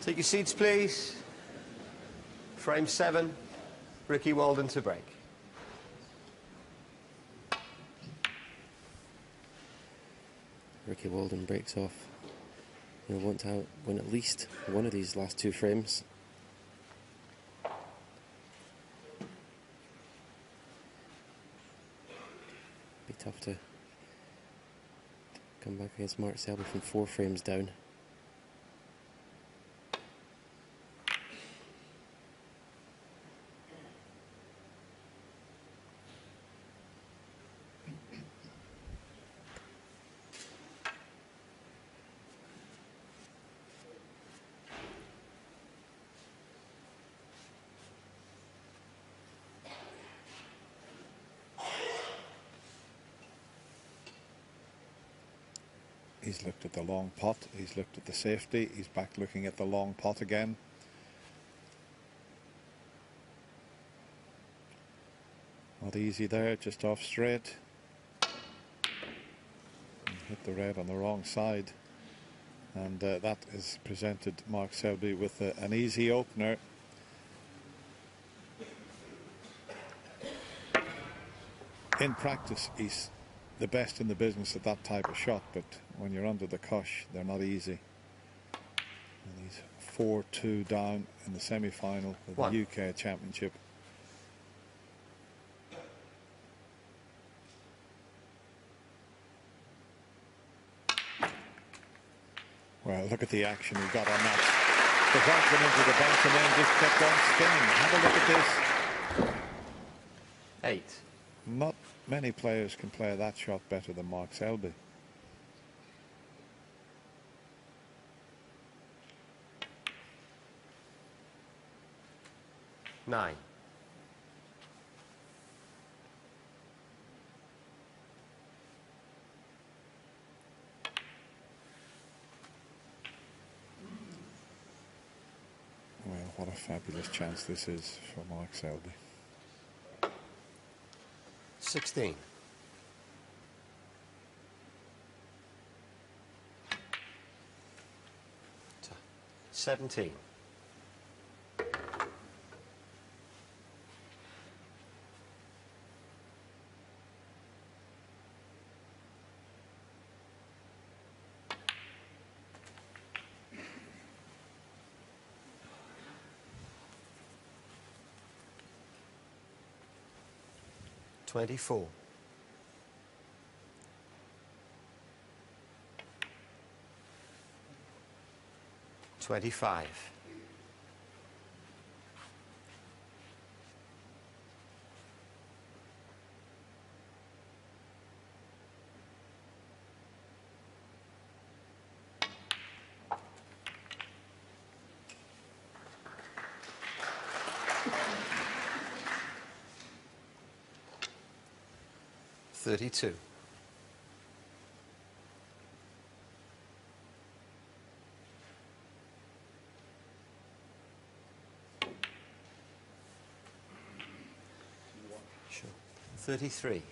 Take your seats, please. Frame 7, Ricky Walden to Brejk. Ricky Walden breaks off. He'll want to win at least one of these last two frames. Be tough to come back against Marka Selby from 4 frames down. He's looked at the long pot, he's looked at the safety, he's back looking at the long pot again. Not easy there, just off straight. Hit the red on the wrong side. And that has presented Marka Selby with an easy opener. In practice, he's the best in the business at that type of shot, but when you're under the cosh, they're not easy. And he's 4-2 down in the semi-final of the UK Championship. Well, look at the action he got on that. The ball went into the bench and then just kept on spinning. Have a look at this. 8. Not many players can play that shot better than Marka Selby. Nine. Well, what a fabulous chance this is for Marka Selby. 16. To 17. $24. 25. 32. 33.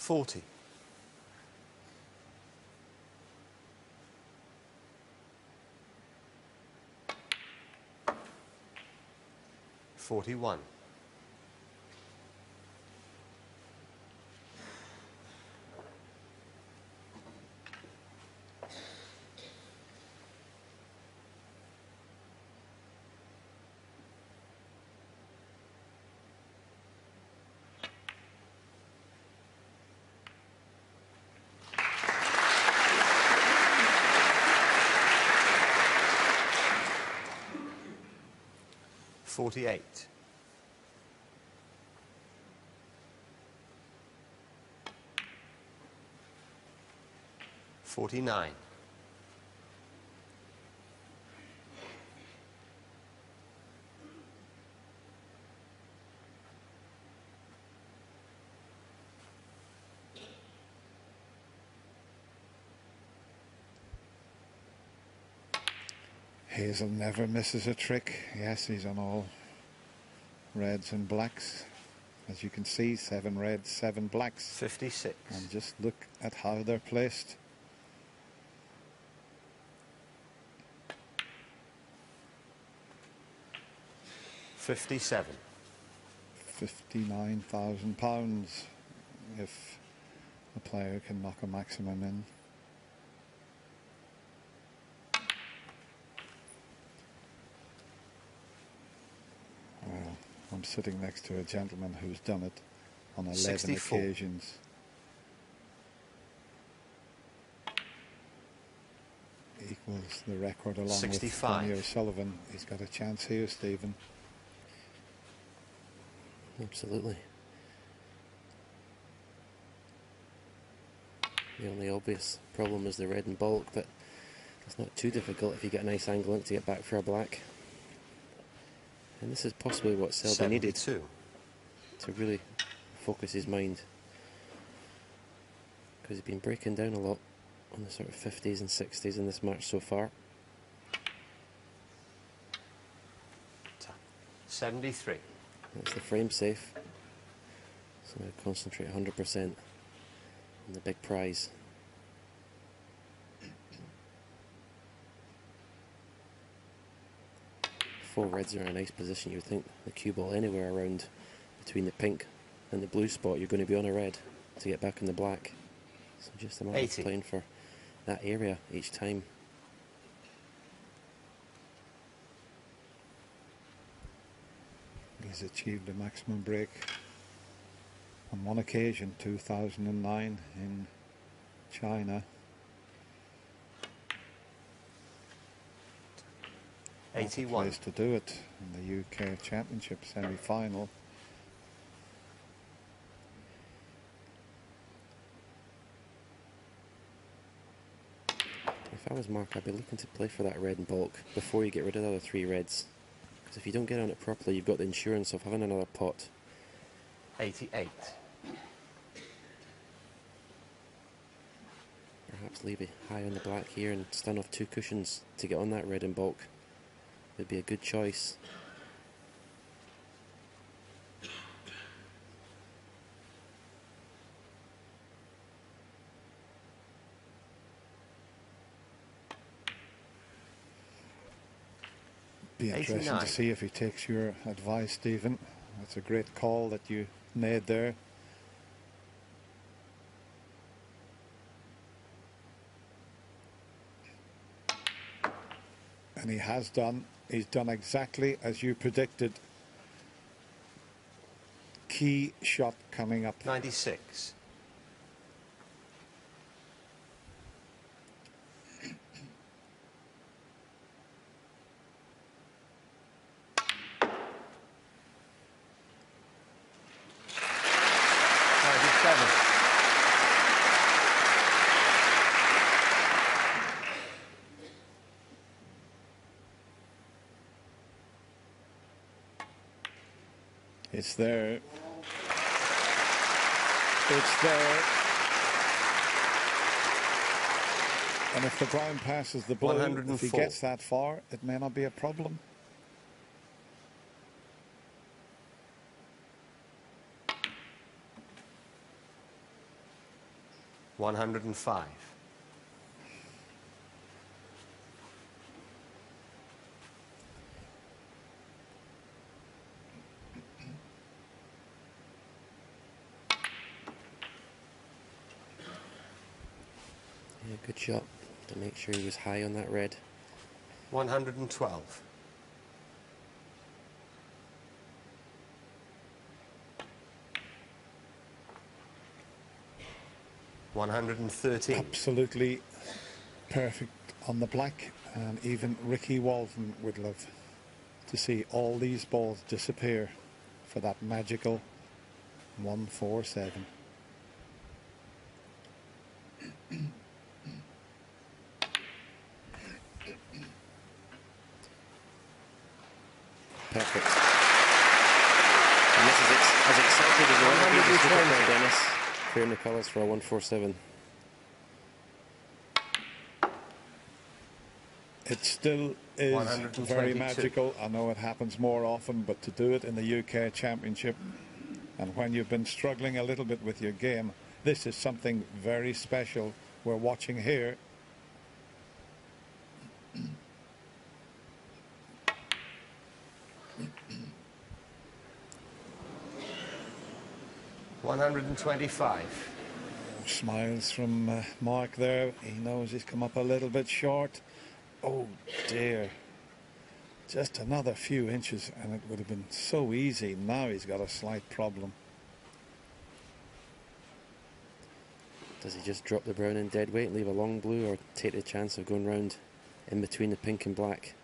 40. 41. 48. 49. Hazel never misses a trick. Yes, he's on all reds and blacks. As you can see, 7 reds, 7 blacks. 56. And just look at how they're placed. £57. £59,000 if a player can knock a maximum in. Well, I'm sitting next to a gentleman who's done it on 11 64. occasions. Equals the record along 65. with O'Sullivan. He's got a chance here, Stephen. Absolutely. The only obvious problem is the red and bulk, but it's not too difficult if you get a nice angle to get back for a black. And this is possibly what Selby needed 72. to really focus his mind, because he's been breaking down a lot on the sort of 50s and 60s in this match so far. 73. That's the frame safe. So now concentrate 100% on the big prize. Four reds are in a nice position. You would think the cue ball anywhere around between the pink and the blue spot, you're going to be on a red to get back in the black. So just a matter 80. of playing for that area each time. He's achieved a maximum break on one occasion, 2009 in China. 81. Place to do it in the UK Championship semi-final. If I was Mark, I'd be looking to play for that red and bulk before you get rid of the other 3 reds. Because if you don't get on it properly, you've got the insurance of having another pot. 88. Perhaps leave it high on the black here and stun off 2 cushions to get on that red and bulk. Would be a good choice. Be interesting 89. to see if he takes your advice, Stephen. That's a great call that you made there. And he has done. He's done exactly as you predicted. Key shot coming up. 96. It's there. It's there. And if the brown passes the blue, if he 104. gets that far, it may not be a problem. $105. Yeah, good shot to make sure he was high on that red. 112. $113. Absolutely perfect on the black, and even Ricky Walden would love to see all these balls disappear for that magical 147. perfect. And this is as excited as you'll ever be with Super Pro Dennis. Clearing the colours for a 147. It still is very magical. I know it happens more often, but to do it in the UK Championship, and when you've been struggling a little bit with your game, this is something very special we're watching here. $125. Smiles from Mark there. He knows he's come up a little bit short. Oh dear. Just another few inches and it would have been so easy. Now he's got a slight problem. Does he just drop the brown in dead weight and leave a long blue, or take the chance of going round in between the pink and black?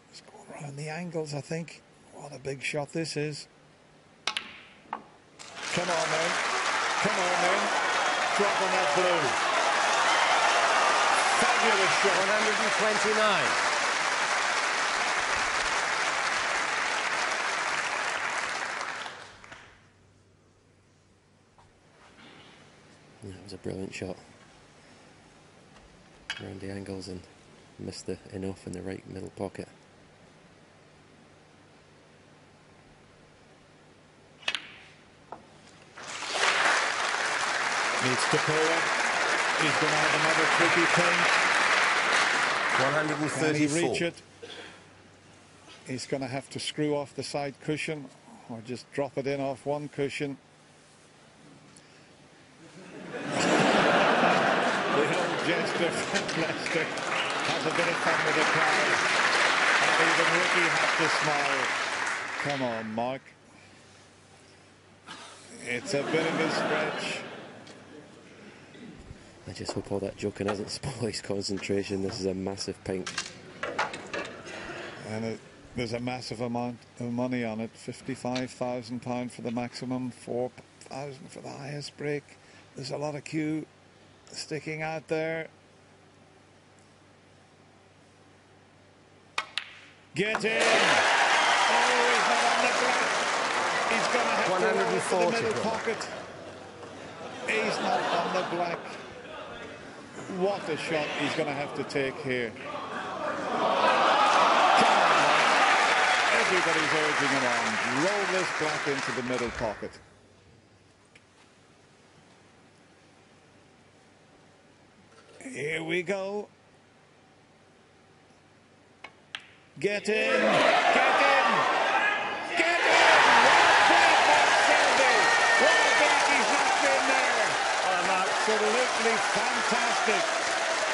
He's going around the angles, I think. What a big shot this is. Come on then. Come on then. Drop on that blue. Fabulous shot. 129. That was a brilliant shot. Around the angles and missed the in-off in the right middle pocket. Needs to pull it. He's going to have another tricky thing. 134. Can he reach it? He's going to have to screw off the side cushion or just drop it in off one cushion. The old jester from Leicester has a bit of fun with the crowd. And even Ricky had to smile. Come on, Mark. It's a bit of a stretch. I just hope all that joking hasn't spoiled his concentration. This is a massive pink. And there's a massive amount of money on it. £55,000 for the maximum, £4,000 for the highest break. There's a lot of cue sticking out there. Get in! Oh, he's not on the black. He's going to have to roll to the middle pocket. He's not on the black. What a shot he's going to have to take here. Come on, man. Everybody's urging him on. Roll this black into the middle pocket. Here we go. Get in! Get in! Get in! What a break, Mark Selby! What a break he's knocked in there! Absolutely fantastic.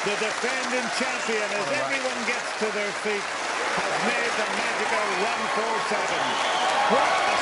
The defending champion, as everyone gets to their feet, has made the magical 147. What a